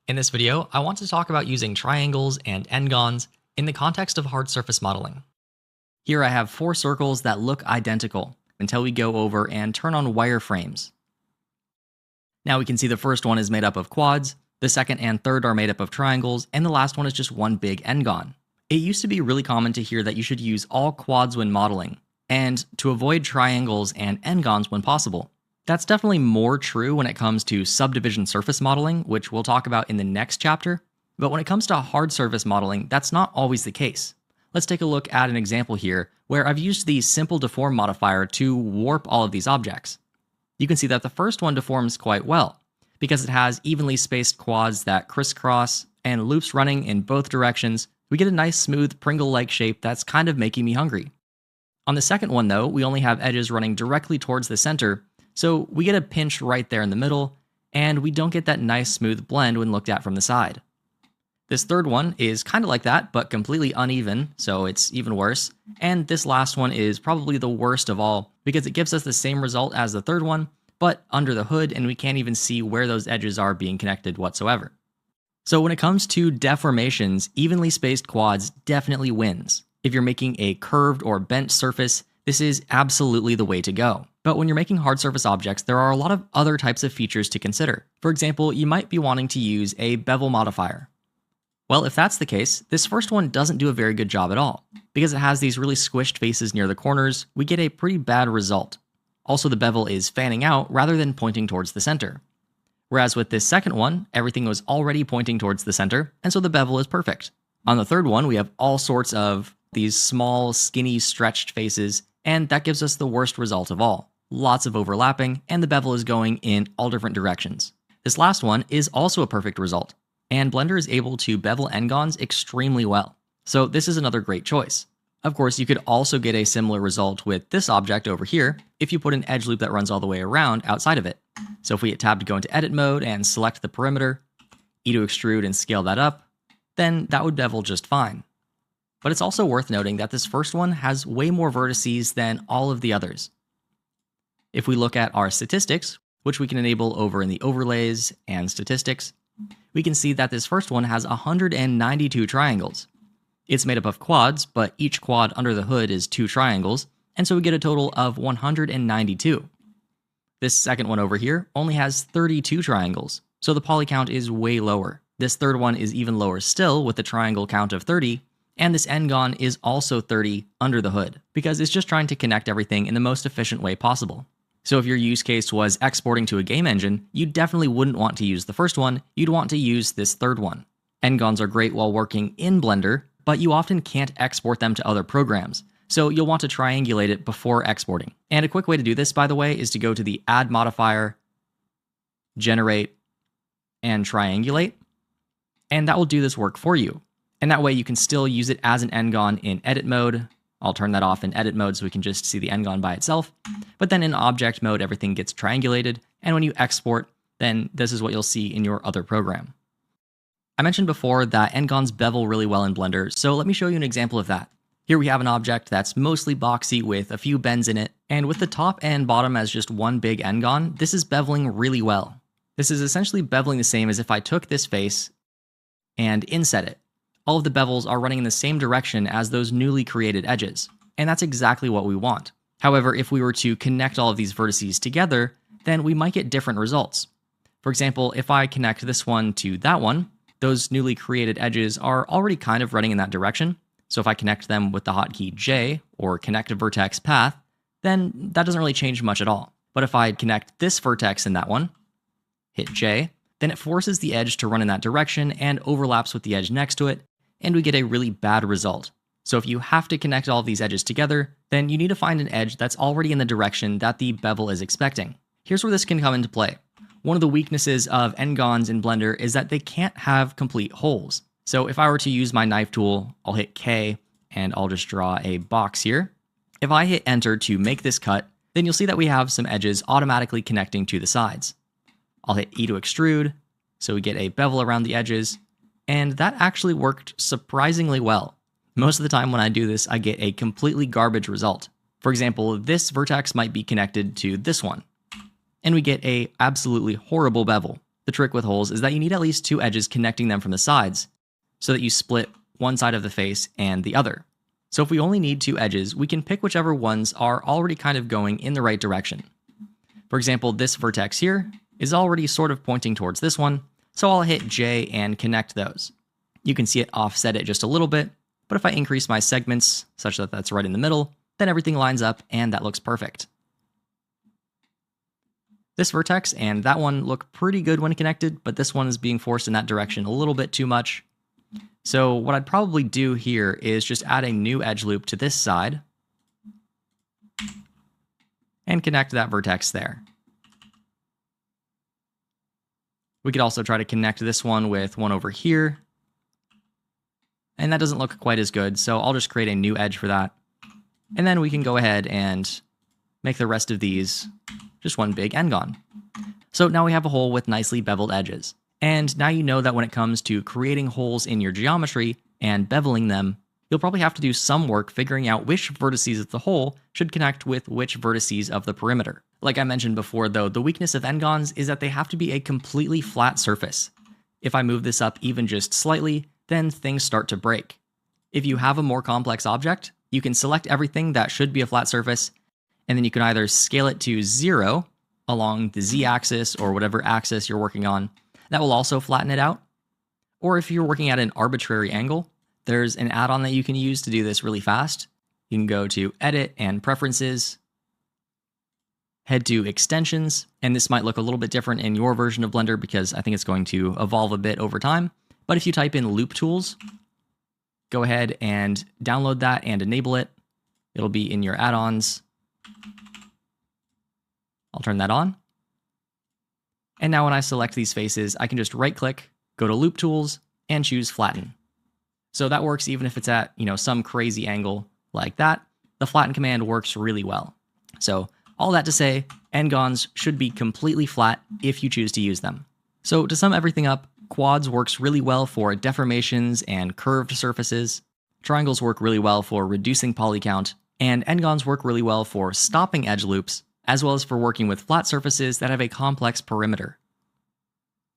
In this video, I want to talk about using triangles and n-gons in the context of hard surface modeling. Here I have 4 circles that look identical until we go over and turn on wireframes. Now we can see the first one is made up of quads, the second and third are made up of triangles, and the last one is just one big n-gon. It used to be really common to hear that you should use all quads when modeling, and to avoid triangles and n-gons when possible. That's definitely more true when it comes to subdivision surface modeling, which we'll talk about in the next chapter, but when it comes to hard surface modeling, that's not always the case. Let's take a look at an example here where I've used the simple deform modifier to warp all of these objects. You can see that the first one deforms quite well, because it has evenly spaced quads that crisscross and loops running in both directions. We get a nice smooth Pringle-like shape that's kind of making me hungry. On the second one though, we only have edges running directly towards the center, so we get a pinch right there in the middle, and we don't get that nice smooth blend when looked at from the side. This third one is kind of like that, but completely uneven, so it's even worse. And this last one is probably the worst of all, because it gives us the same result as the third one, but under the hood, and we can't even see where those edges are being connected whatsoever. So when it comes to deformations, evenly spaced quads definitely wins. If you're making a curved or bent surface, this is absolutely the way to go. But when you're making hard surface objects, there are a lot of other types of features to consider. For example, you might be wanting to use a bevel modifier. Well, if that's the case, this first one doesn't do a very good job at all. Because it has these really squished faces near the corners, we get a pretty bad result. Also, the bevel is fanning out rather than pointing towards the center. Whereas with this second one, everything was already pointing towards the center, and so the bevel is perfect. On the third one, we have all sorts of these small, skinny, stretched faces, and that gives us the worst result of all. Lots of overlapping, and the bevel is going in all different directions. This last one is also a perfect result, and Blender is able to bevel n-gons extremely well. So this is another great choice. Of course, you could also get a similar result with this object over here if you put an edge loop that runs all the way around outside of it. So if we hit tab to go into edit mode and select the perimeter, E to extrude and scale that up, then that would bevel just fine. But it's also worth noting that this first one has way more vertices than all of the others. If we look at our statistics, which we can enable over in the overlays and statistics, we can see that this first one has 192 triangles. It's made up of quads, but each quad under the hood is 2 triangles, and so we get a total of 192. This second one over here only has 32 triangles, so the poly count is way lower. This third one is even lower still with the triangle count of 30, and this n-gon is also 30 under the hood, because it's just trying to connect everything in the most efficient way possible. So if your use case was exporting to a game engine, you definitely wouldn't want to use the first one, you'd want to use this third one. N-gons are great while working in Blender, but you often can't export them to other programs, so you'll want to triangulate it before exporting. And a quick way to do this, by the way, is to go to the Add Modifier, Generate, and Triangulate, and that will do this work for you. And that way you can still use it as an n-gon in edit mode. I'll turn that off in edit mode so we can just see the n-gon by itself. But then in object mode, everything gets triangulated. And when you export, then this is what you'll see in your other program. I mentioned before that n-gons bevel really well in Blender, so let me show you an example of that. Here we have an object that's mostly boxy with a few bends in it, and with the top and bottom as just one big n-gon, this is beveling really well. This is essentially beveling the same as if I took this face and inset it. All of the bevels are running in the same direction as those newly created edges, and that's exactly what we want. However, if we were to connect all of these vertices together, then we might get different results. For example, if I connect this one to that one, those newly created edges are already kind of running in that direction. So if I connect them with the hotkey J, or connect a vertex path, then that doesn't really change much at all. But if I connect this vertex in that one, hit J, then it forces the edge to run in that direction and overlaps with the edge next to it, and we get a really bad result. So if you have to connect all of these edges together, then you need to find an edge that's already in the direction that the bevel is expecting. Here's where this can come into play. One of the weaknesses of n-gons in Blender is that they can't have complete holes. So if I were to use my knife tool, I'll hit K and I'll just draw a box here. If I hit enter to make this cut, then you'll see that we have some edges automatically connecting to the sides. I'll hit E to extrude, so we get a bevel around the edges, and that actually worked surprisingly well. Most of the time when I do this, I get a completely garbage result. For example, this vertex might be connected to this one, and we get a absolutely horrible bevel. The trick with holes is that you need at least 2 edges connecting them from the sides, so that you split one side of the face and the other. So if we only need 2 edges, we can pick whichever ones are already kind of going in the right direction. For example, this vertex here is already sort of pointing towards this one, so I'll hit J and connect those. You can see it offset it just a little bit, but if I increase my segments such that that's right in the middle, then everything lines up and that looks perfect. This vertex and that one look pretty good when connected, but this one is being forced in that direction a little bit too much. So what I'd probably do here is just add a new edge loop to this side and connect that vertex there. We could also try to connect this one with one over here. And that doesn't look quite as good, so I'll just create a new edge for that. And then we can go ahead and make the rest of these just one big n-gon. So now we have a hole with nicely beveled edges. And now you know that when it comes to creating holes in your geometry and beveling them, you'll probably have to do some work figuring out which vertices of the hole should connect with which vertices of the perimeter. Like I mentioned before though, the weakness of n-gons is that they have to be a completely flat surface. If I move this up even just slightly, then things start to break. If you have a more complex object, you can select everything that should be a flat surface, and then you can either scale it to 0 along the z-axis or whatever axis you're working on. That will also flatten it out. Or if you're working at an arbitrary angle, there's an add-on that you can use to do this really fast. You can go to Edit and Preferences, head to Extensions, and this might look a little bit different in your version of Blender because I think it's going to evolve a bit over time. But if you type in Loop Tools, go ahead and download that and enable it. It'll be in your add-ons. I'll turn that on. And now when I select these faces, I can just right-click, go to Loop Tools, and choose Flatten. So that works even if it's at, some crazy angle like that. The Flatten command works really well. So all that to say, n-gons should be completely flat if you choose to use them. So to sum everything up, quads works really well for deformations and curved surfaces. Triangles work really well for reducing poly count, and n-gons work really well for stopping edge loops, as well as for working with flat surfaces that have a complex perimeter.